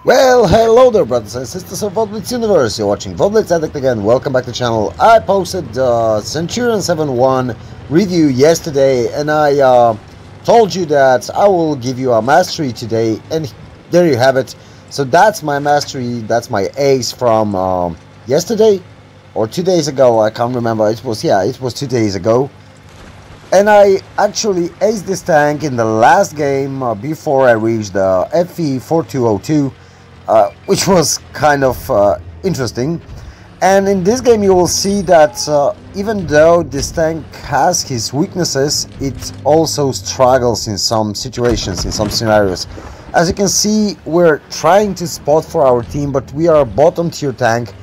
Well, hello there, brothers and sisters of WoT Blitz universe. You're watching WoT Blitz Addict again. Welcome back to the channel. I posted Centurion 7.1 review yesterday, and I told you that I will give you a mastery today, and there you have it. So that's my mastery, that's my ace from yesterday or 2 days ago. I can't remember. It was 2 days ago. And I actually aced this tank in the last game before I reached the FE 4202. Which was kind of interesting. And in this game you will see that even though this tank has his weaknesses, it also struggles in some situations, in some scenarios. As you can see, we're trying to spot for our team, but we are a bottom tier tank,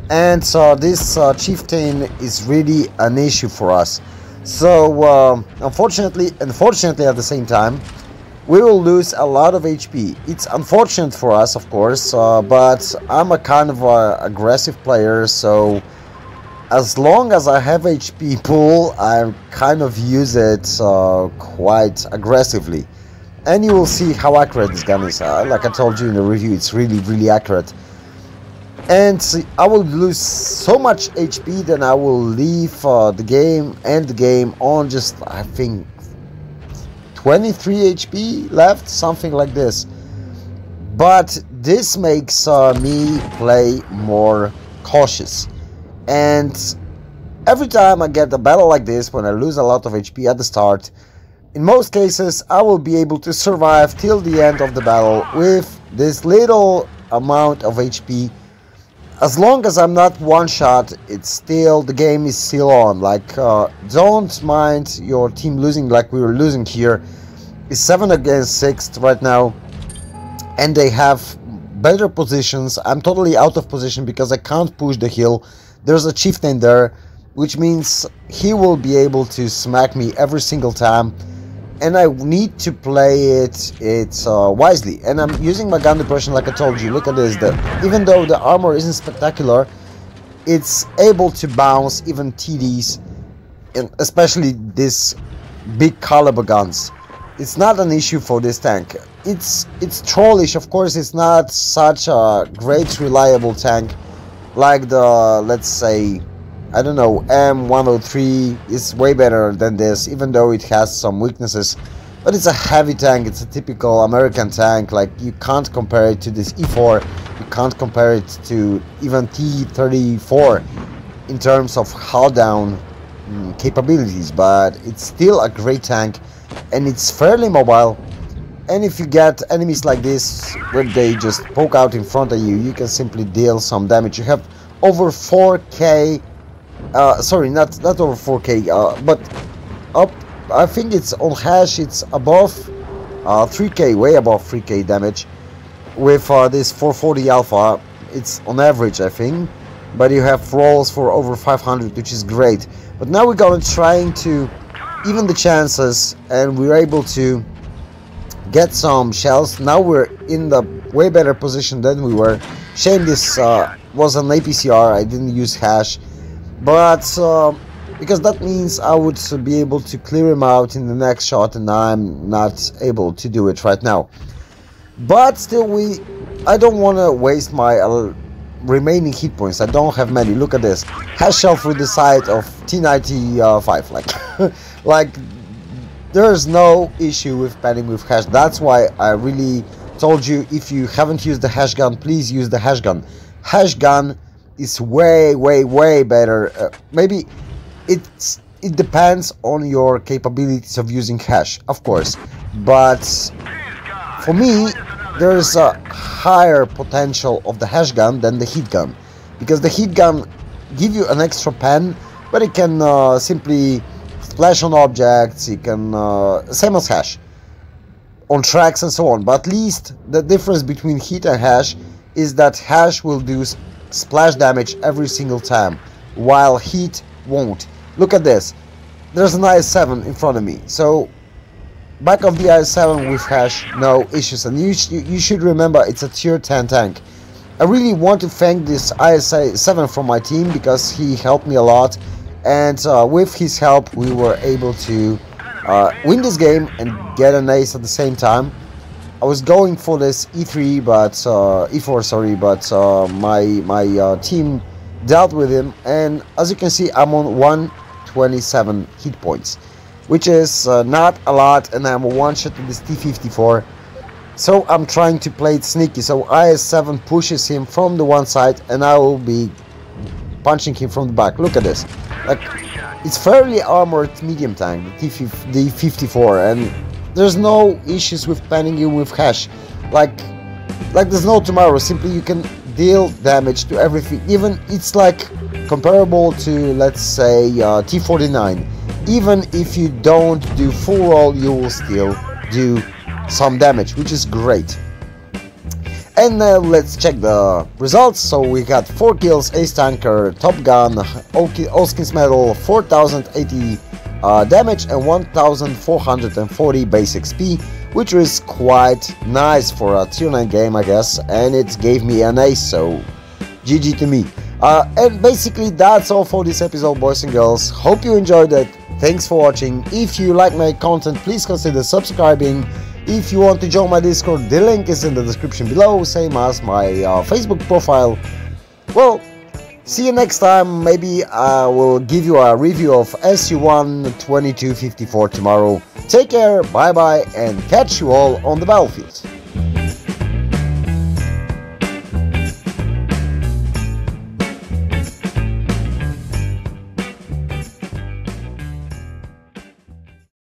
and this chieftain is really an issue for us. So unfortunately at the same time, we will lose a lot of HP. It's unfortunate for us, of course, but I'm a kind of aggressive player, so as long as I have HP pool, I kind of use it quite aggressively. And you will see how accurate this gun is. Like I told you in the review, it's really accurate. And I will lose so much HP that I will leave the game on just, I think, 23 HP left, something like this. But this makes me play more cautious, and every time I get a battle like this, when I lose a lot of HP at the start, in most cases I will be able to survive till the end of the battle with this little amount of HP. As long as I'm not one shot, it's still, the game is still on. Like, don't mind your team losing like we were losing here. It's 7 against 6 right now, and they have better positions. I'm totally out of position because I can't push the hill. There's a chieftain there, which means he will be able to smack me every single time, and I need to play it wisely. And I'm using my gun depression like I told you. Look at this. Even though the armor isn't spectacular, it's able to bounce even TDs, and especially these big caliber guns. It's not an issue for this tank. It's trollish, of course. It's not such a great reliable tank like the, let's say, I don't know, M103 is way better than this, even though it has some weaknesses. But it's a heavy tank. It's a typical American tank. Like, you can't compare it to this E4. You can't compare it to even T-34 in terms of hull down capabilities. But it's still a great tank, and it's fairly mobile. And if you get enemies like this, where they just poke out in front of you, you can simply deal some damage. You have over 4k. Sorry, not over 4k, but up, I think it's on Hesh, it's above 3k, way above 3k damage with this 440 alpha. It's on average, I think, but you have rolls for over 500, which is great. But now we're gonna trying to even the chances, and we're able to get some shells. Now we're in the way better position than we were. Shame this was an APCR, I didn't use Hesh. But because that means I would be able to clear him out in the next shot, and I'm not able to do it right now. But still, I don't want to waste my remaining hit points. I don't have many. Look at this. Hesh shell through the side of T95. Like there's no issue with panning with Hesh. That's why I really told you, if you haven't used the Hesh gun, please use the Hesh gun. Hesh gun is way better. Maybe it depends on your capabilities of using Hesh, of course, but for me there's a higher potential of the Hesh gun than the heat gun, because the heat gun give you an extra pen, but it can simply splash on objects. It can same as Hesh on tracks and so on. But at least the difference between heat and Hesh is that Hesh will do splash damage every single time, while heat won't. Look at this. There's an IS-7 in front of me, so back of the IS-7 with Hesh, no issues. And you should remember, it's a tier 10 tank. I really want to thank this IS-7 from my team, because he helped me a lot, and with his help we were able to win this game and get an ace at the same time. I was going for this E3, but E4, sorry, but my team dealt with him, and as you can see, I'm on 127 hit points, which is not a lot, and I'm a one-shot to this T-54. So I'm trying to play it sneaky. So IS-7 pushes him from the one side, and I will be punching him from the back. Look at this. Like, it's fairly armored medium tank, the T-54, and there's no issues with panning him with Hesh. Like there's no tomorrow. Simply you can deal damage to everything. Even it's like comparable to, let's say, T-49. Even if you don't do full roll, you will still do some damage, which is great. And let's check the results. So we got 4 kills, Ace Tanker, Top Gun, Allskins Medal, 4080 damage and 1440 base XP, which is quite nice for a tier 9 game, I guess, and it gave me an ace, so GG to me. And basically that's all for this episode, boys and girls. Hope you enjoyed it. Thanks for watching. If you like my content, please consider subscribing. If you want to join my Discord, the link is in the description below, same as my Facebook profile. Well, see you next time. Maybe I will give you a review of SU-1 2254 tomorrow. Take care, bye bye, and catch you all on the battlefield.